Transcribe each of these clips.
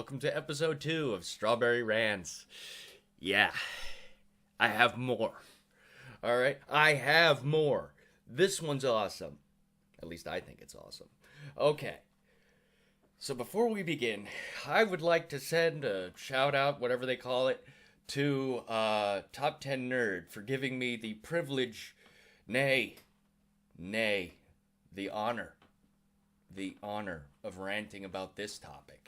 welcome to episode 2 of Strawberry Rants. Yeah, I have more. Alright, I have more. This one's awesome. At least I think it's awesome. Okay, so before we begin, I would like to send a shout out, whatever they call it, to Top 10 Nerd for giving me the privilege, nay, the honor of ranting about this topic.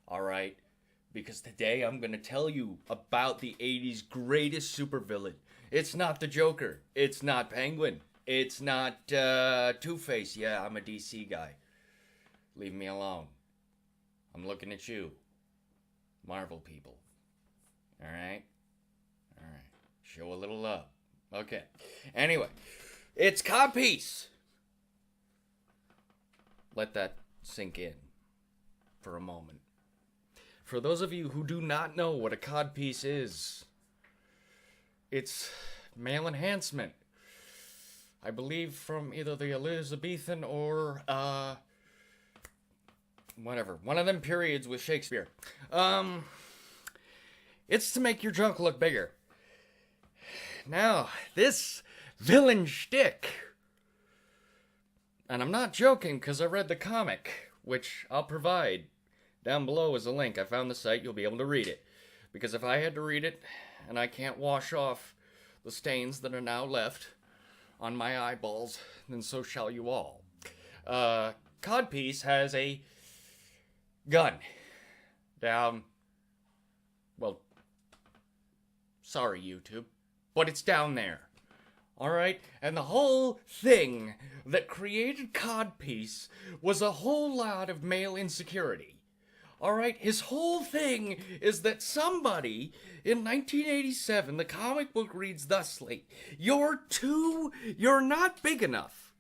Alright? Because today I'm going to tell you about the 80s greatest supervillain. It's not the Joker. It's not Penguin. It's not Two-Face. Yeah, I'm a DC guy. Leave me alone. I'm looking at you. Marvel people. Alright? Alright. Show a little love. Okay. Anyway. It's Codpiece. Let that sink in for a moment. For those of you who do not know what a codpiece is, it's male enhancement. I believe from either the Elizabethan or, whatever. One of them periods with Shakespeare. It's to make your junk look bigger. Now, this villain shtick, and I'm not joking because I read the comic, which I'll provide down below as a link. I found the site, you'll be able to read it. Because if I had to read it, and I can't wash off the stains that are now left on my eyeballs, then so shall you all. Codpiece has a gun down, well, sorry YouTube, but it's down there. Alright? And the whole thing that created Codpiece was a whole lot of male insecurity. Alright? His whole thing is that somebody in 1987, the comic book reads thusly: You're not big enough.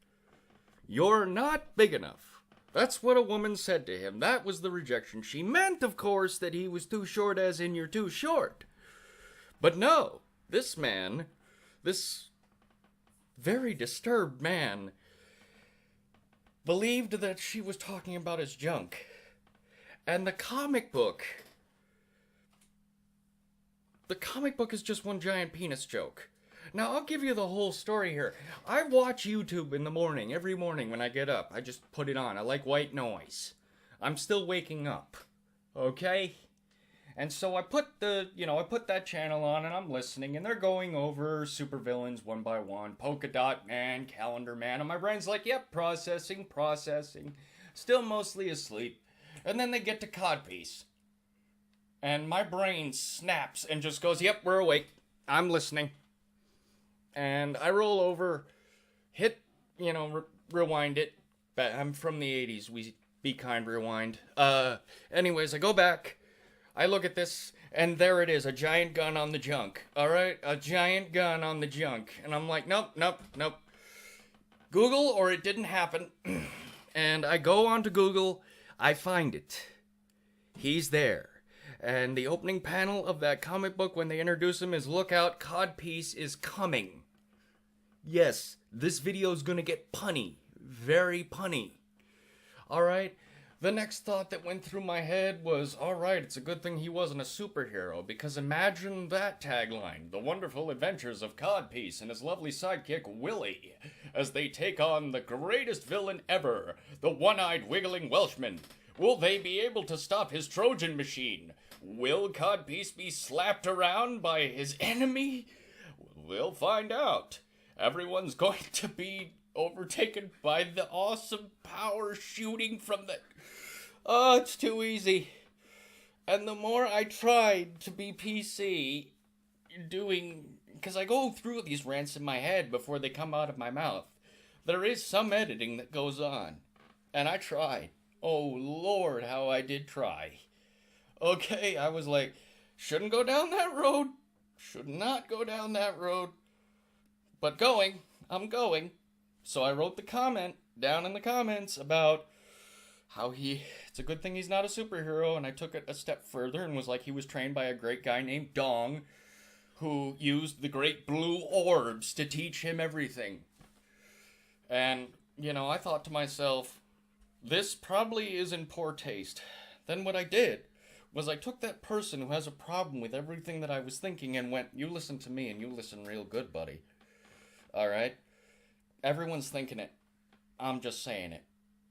You're not big enough. That's what a woman said to him. That was the rejection. She meant, of course, that he was too short, as in you're too short. But no, this man, this very disturbed man, believed that she was talking about his junk. And the comic book is just one giant penis joke. Now, I'll give you the whole story here. I watch YouTube in the morning, every morning when I get up. I just put it on. I like white noise. I'm still waking up. Okay? And so I put that channel on and I'm listening, and they're going over supervillains one by one. Polka Dot Man, Calendar Man, and my brain's like, yep, processing. Still mostly asleep. And then they get to Codpiece. And my brain snaps and just goes, yep, we're awake. I'm listening. And I roll over, hit, rewind it. I'm from the 80s. We be kind, rewind. Anyways, I go back. I look at this, and there it is, a giant gun on the junk. Alright? A giant gun on the junk. And I'm like, nope. Google, or it didn't happen. And I go onto Google, I find it. He's there. And the opening panel of that comic book when they introduce him is, look out, Codpiece is coming. Yes, this video's gonna get punny. Very punny. Alright? The next thought that went through my head was, alright, it's a good thing he wasn't a superhero, because imagine that tagline: The Wonderful Adventures of Codpiece and his lovely sidekick, Willie, as they take on the greatest villain ever, the one-eyed wiggling Welshman. Will they be able to stop his Trojan machine? Will Codpiece be slapped around by his enemy? We'll find out. Everyone's going to be overtaken by the awesome power shooting from the... Oh, it's too easy. And the more I tried to be PC, because I go through these rants in my head before they come out of my mouth, there is some editing that goes on. And I tried. Oh, Lord, how I did try. Okay, I was like, shouldn't go down that road. Should not go down that road. But I'm going. So I wrote the comment down in the comments about how it's a good thing he's not a superhero, and I took it a step further and was like, he was trained by a great guy named Dong, who used the great blue orbs to teach him everything. And, I thought to myself, this probably is in poor taste. Then what I did was I took that person who has a problem with everything that I was thinking and went, you listen to me and you listen real good, buddy. Alright? Everyone's thinking it. I'm just saying it.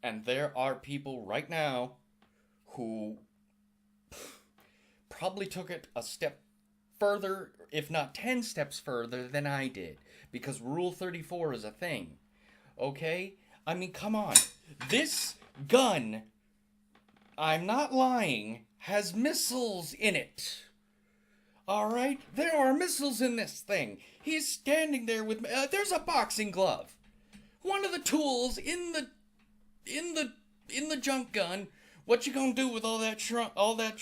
And there are people right now who probably took it a step further, if not 10 steps further than I did. Because Rule 34 is a thing. Okay? I mean, come on. This gun, I'm not lying, has missiles in it. Alright? There are missiles in this thing. He's standing there with... there's a boxing glove. One of the tools in the junk gun. What you gonna do with all that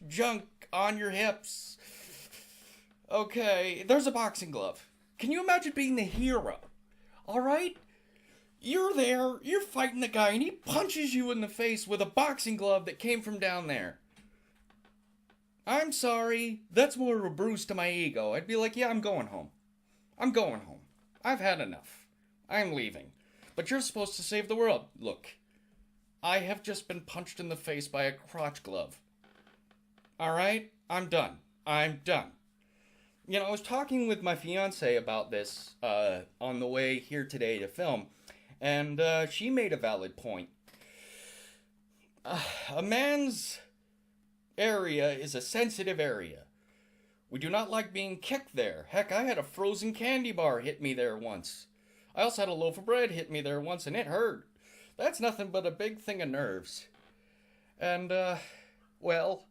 junk on your hips? Okay, there's a boxing glove. Can you imagine being the hero? Alright? You're there, you're fighting the guy, and he punches you in the face with a boxing glove that came from down there. I'm sorry, that's more of a bruise to my ego. I'd be like, yeah, I'm going home. I'm going home. I've had enough. I'm leaving. But you're supposed to save the world. Look, I have just been punched in the face by a crotch glove. Alright? I'm done. I'm done. You know, I was talking with my fiance about this on the way here today to film, and she made a valid point. A man's area is a sensitive area. We do not like being kicked there. Heck, I had a frozen candy bar hit me there once. I also had a loaf of bread hit me there once, and it hurt. That's nothing but a big thing of nerves. And, well,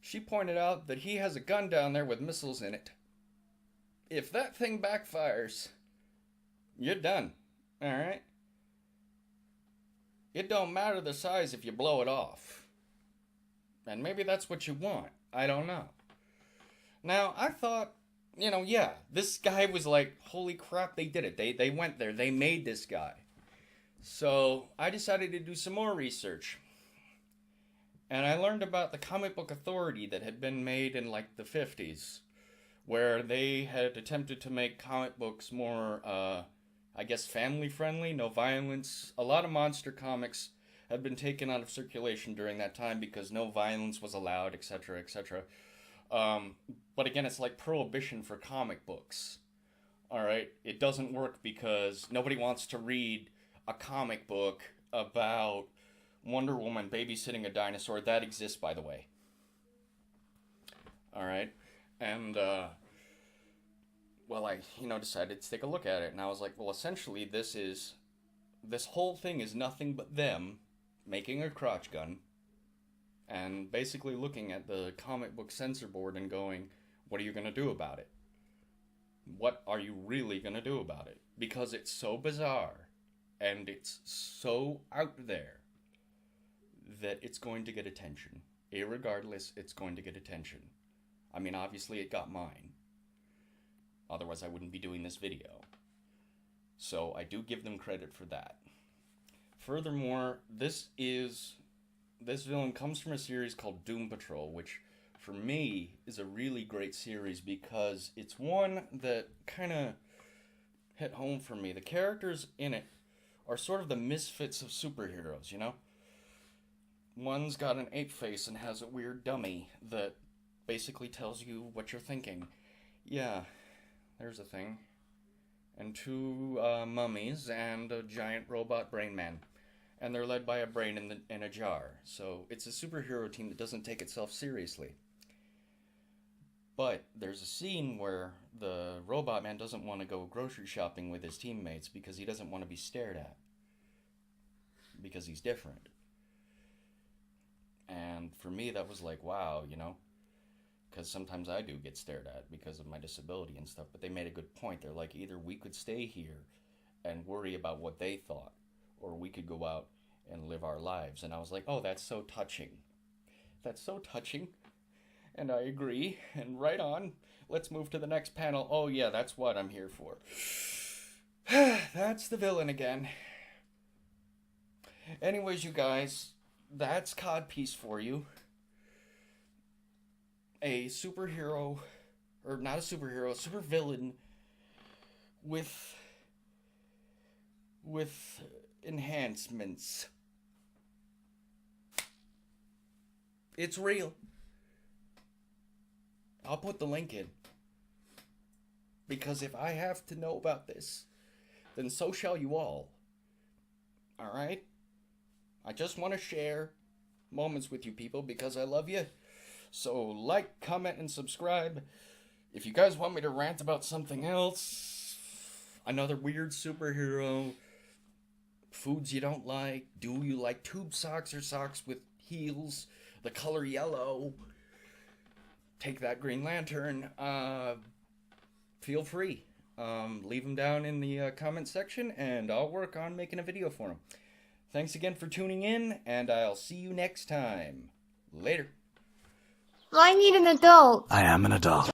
she pointed out that he has a gun down there with missiles in it. If that thing backfires, you're done. Alright? It don't matter the size if you blow it off. And maybe that's what you want. I don't know. Now, I thought, you know, yeah, this guy was like, holy crap, they did it. They went there. They made this guy. So, I decided to do some more research. And I learned about the comic book authority that had been made in, like, the 50s. Where they had attempted to make comic books more, I guess, family-friendly, no violence. A lot of monster comics had been taken out of circulation during that time because no violence was allowed, etc., etc. But again, it's like prohibition for comic books. Alright? It doesn't work because nobody wants to read a comic book about Wonder Woman babysitting a dinosaur. That exists, by the way. Alright? And, well, I, decided to take a look at it. And I was like, well, essentially, this whole thing is nothing but them making a crotch gun and basically looking at the comic book censor board and going, what are you going to do about it? What are you really going to do about it? Because it's so bizarre and it's so out there that it's going to get attention. Irregardless, it's going to get attention. I mean, obviously it got mine. Otherwise I wouldn't be doing this video. So I do give them credit for that. Furthermore, this villain comes from a series called Doom Patrol, which for me is a really great series because it's one that kind of hit home for me. The characters in it are sort of the misfits of superheroes, you know? One's got an ape face and has a weird dummy that basically tells you what you're thinking. Yeah, there's a thing. And two mummies and a giant robot brain man. And they're led by a brain in a jar. So it's a superhero team that doesn't take itself seriously. But there's a scene where the robot man doesn't want to go grocery shopping with his teammates because he doesn't want to be stared at. Because he's different. And for me, that was like, wow, you know? Because sometimes I do get stared at because of my disability and stuff. But they made a good point. They're like, either we could stay here and worry about what they thought, or we could go out and live our lives. And I was like, oh, that's so touching. That's so touching. And I agree. And right on. Let's move to the next panel. Oh, yeah, that's what I'm here for. That's the villain again. Anyways, you guys, that's Codpiece for you. A superhero, or not a superhero, a supervillain with enhancements. It's real. I'll put the link in. Because if I have to know about this, then so shall you all. Alright? I just want to share moments with you people because I love you. So like, comment, and subscribe. If you guys want me to rant about something else, another weird superhero, foods you don't like, do you like tube socks or socks with heels, the color yellow, take that Green Lantern, feel free. Leave them down in the comment section and I'll work on making a video for them. Thanks again for tuning in, and I'll see you next time. Later. I need an adult. I am an adult.